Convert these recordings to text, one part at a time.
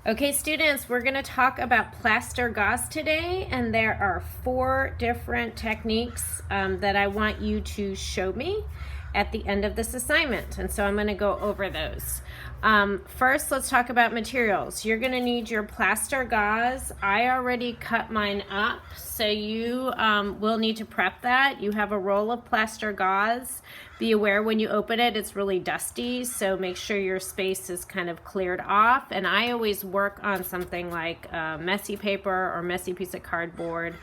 Okay, students, we're going to talk about plaster gauze today, and there are 4 different techniques that I want you to show me at the end of this assignment, and so I'm going to go over those. First, let's talk about materials. You're going to need your plaster gauze. I already cut mine up, so you will need to prep that. You have a roll of plaster gauze. Be aware when you open it, it's really dusty, so make sure your space is kind of cleared off. And I always work on something like messy paper or messy piece of cardboard.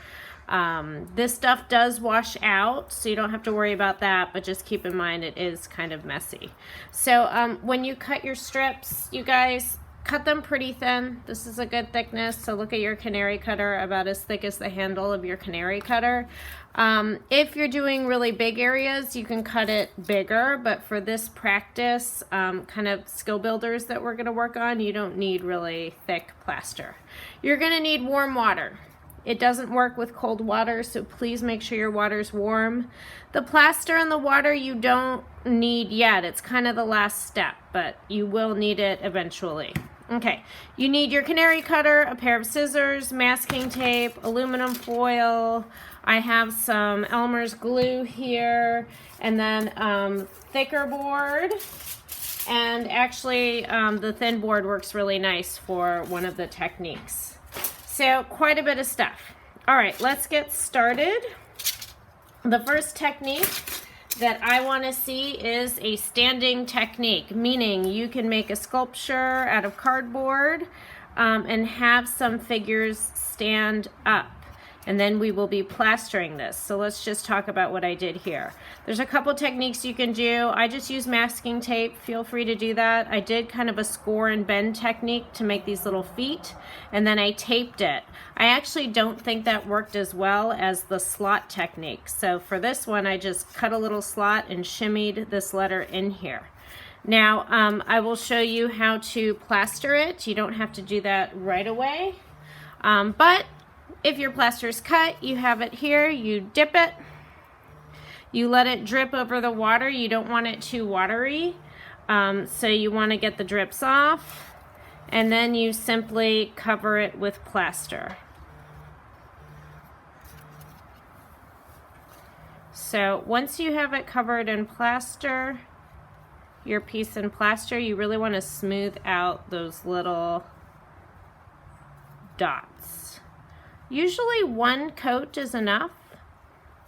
This stuff does wash out, so you don't have to worry about that, but just keep in mind it is kind of messy. So when you cut your strips, you guys, cut them pretty thin. This is a good thickness, so look at your canary cutter, about as thick as the handle of your canary cutter. If you're doing really big areas, you can cut it bigger, but for this practice, kind of skill builders that we're going to work on, you don't need really thick plaster. You're going to need warm water. It doesn't work with cold water, so please make sure your water's warm. The plaster and the water you don't need yet. It's kind of the last step, but you will need it eventually. Okay, you need your canary cutter, a pair of scissors, masking tape, aluminum foil. I have some Elmer's glue here, and then thicker board. And actually, the thin board works really nice for one of the techniques. So quite a bit of stuff. All right, let's get started. The first technique that I want to see is a standing technique, meaning you can make a sculpture out of cardboard and have some figures stand up. And then we will be plastering this. So let's just talk about what I did here. There's a couple techniques you can do. I just use masking tape. Feel free to do that. I did kind of a score and bend technique to make these little feet, and then I taped it. I actually don't think that worked as well as the slot technique. So for this one, I just cut a little slot and shimmied this letter in here. Now, I will show you how to plaster it. You don't have to do that right away, but if your plaster is cut, you have it here, you dip it, you let it drip over the water. You don't want it too watery, so you want to get the drips off, and then you simply cover it with plaster. So once you have it covered in plaster, your piece in plaster, you really want to smooth out those little dots. Usually 1 coat is enough,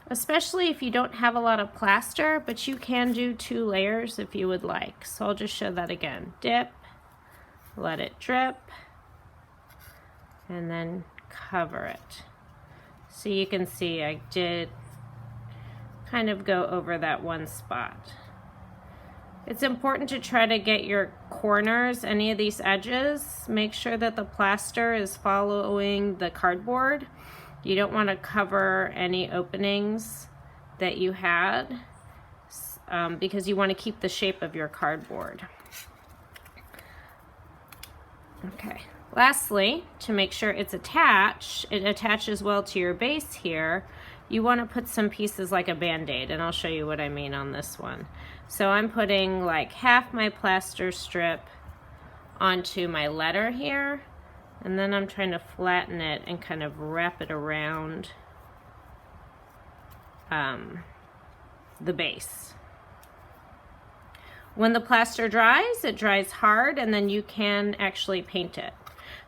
especially if you don't have a lot of plaster, but you can do 2 layers if you would like. So I'll just show that again. Dip, let it drip, and then cover it. So you can see I did kind of go over that one spot. It's important to try to get your corners, any of these edges, make sure that the plaster is following the cardboard. You don't want to cover any openings that you had because you want to keep the shape of your cardboard. Okay, lastly, to make sure it's attached, it attaches well to your base here, you want to put some pieces like a band-aid, and I'll show you what I mean on this one. So I'm putting like half my plaster strip onto my letter here, and then I'm trying to flatten it and kind of wrap it around the base. When the plaster dries, it dries hard, and then you can actually paint it.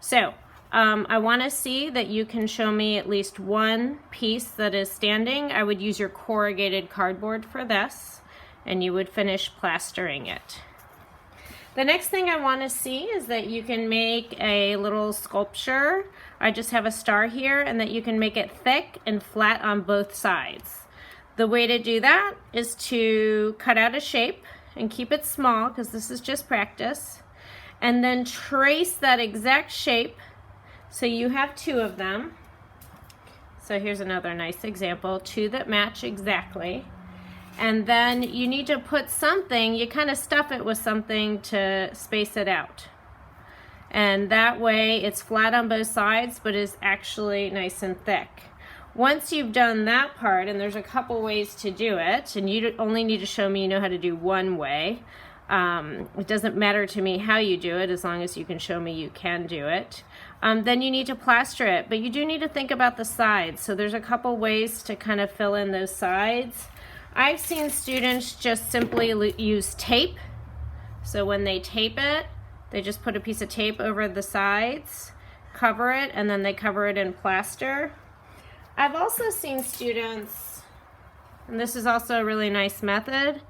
So I want to see that you can show me at least 1 piece that is standing. I would use your corrugated cardboard for this, and you would finish plastering it. The next thing I want to see is that you can make a little sculpture. I just have a star here, and that you can make it thick and flat on both sides. The way to do that is to cut out a shape and keep it small, because this is just practice, and then trace that exact shape. So you have 2 of them. So here's another nice example, 2 that match exactly. And then you need to put something, you kind of stuff it with something to space it out. And that way it's flat on both sides, but is actually nice and thick. Once you've done that part, and there's a couple ways to do it, and you only need to show me you know how to do one way, It doesn't matter to me how you do it, as long as you can show me you can do it. Then you need to plaster it, but you do need to think about the sides. So there's a couple ways to kind of fill in those sides. I've seen students just simply use tape. So when they tape it, they just put a piece of tape over the sides, cover it, and then they cover it in plaster. I've also seen students, and this is also a really nice method,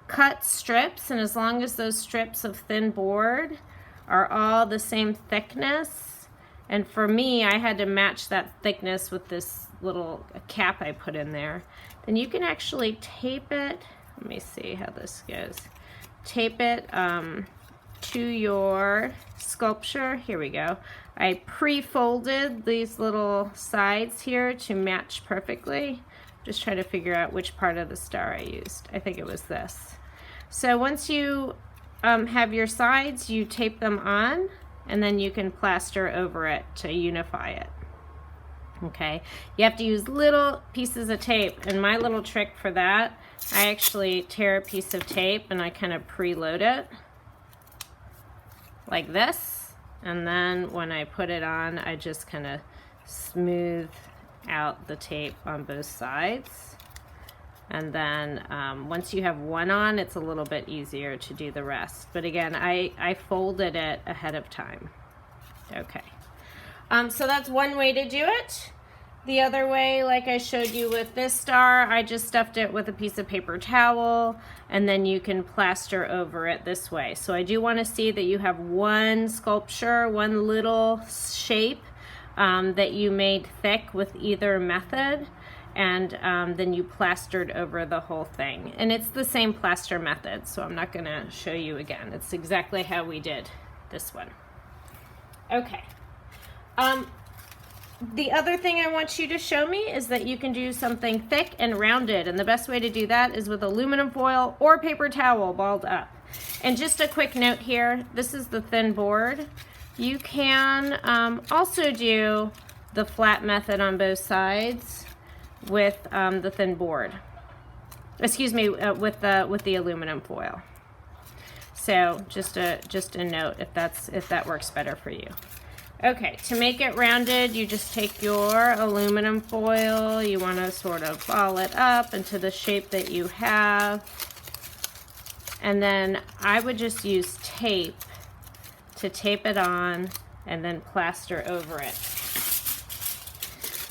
cut strips, and as long as those strips of thin board are all the same thickness, and for me, I had to match that thickness with this little cap I put in there, then you can actually tape it. Let me see how this goes. Tape it to your sculpture. Here we go. I pre-folded these little sides here to match perfectly. Just try to figure out which part of the star I used. I think it was this. So once you have your sides, you tape them on, and then you can plaster over it to unify it. Okay, you have to use little pieces of tape, and my little trick for that, I actually tear a piece of tape and I kind of preload it like this, and then when I put it on, I just kind of smooth out the tape on both sides, and then once you have one on, it's a little bit easier to do the rest. But again, I folded it ahead of time. Okay. So that's one way to do it. The other way, like I showed you with this star, I just stuffed it with a piece of paper towel, and then you can plaster over it this way. So I do want to see that you have one sculpture, one little shape that you made thick with either method, and then you plastered over the whole thing. And it's the same plaster method, so I'm not going to show you again. It's exactly how we did this one. Okay. The other thing I want you to show me is that you can do something thick and rounded, and the best way to do that is with aluminum foil or paper towel balled up. And just a quick note here, this is the thin board. You can also do the flat method on both sides with the thin board. Excuse me, with the aluminum foil. So just a note if that works better for you. Okay, to make it rounded, you just take your aluminum foil, you want to sort of ball it up into the shape that you have, and then I would just use tape to tape it on and then plaster over it.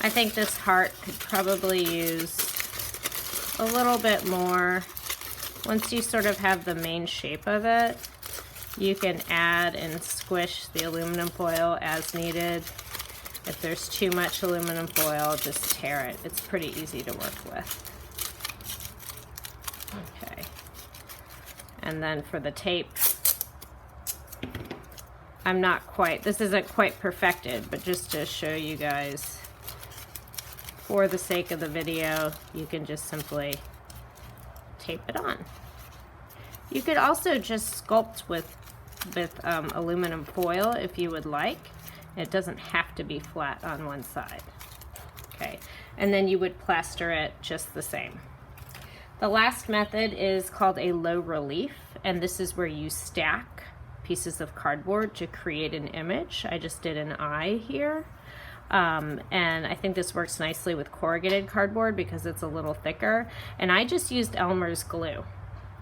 I think this heart could probably use a little bit more. Once you sort of have the main shape of it, you can add and squish the aluminum foil as needed. If there's too much aluminum foil, just tear it. It's pretty easy to work with. Okay. And then for the tape, this isn't quite perfected, but just to show you guys, for the sake of the video, you can just simply tape it on. You could also just sculpt with aluminum foil if you would like. It doesn't have to be flat on one side. Okay, and then you would plaster it just the same. The last method is called a low relief, and this is where you stack pieces of cardboard to create an image. I just did an eye here. And I think this works nicely with corrugated cardboard because it's a little thicker. And I just used Elmer's glue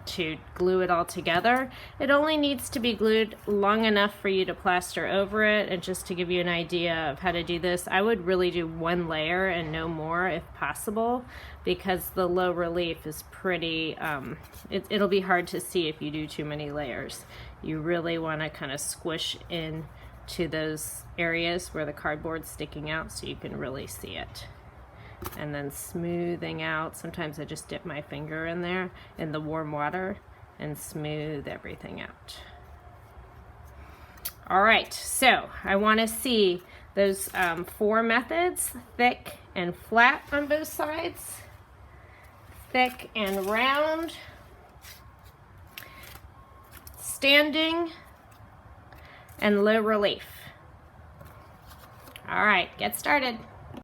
to glue it all together. It only needs to be glued long enough for you to plaster over it. And just to give you an idea of how to do this, I would really do one layer and no more if possible, because the low relief is pretty, it'll be hard to see if you do too many layers. You really want to kind of squish in to those areas where the cardboard's sticking out so you can really see it. And then smoothing out, sometimes I just dip my finger in there in the warm water and smooth everything out. All right, so I want to see those 4 methods: thick and flat on both sides, thick and round, standing, and low relief. All right, get started.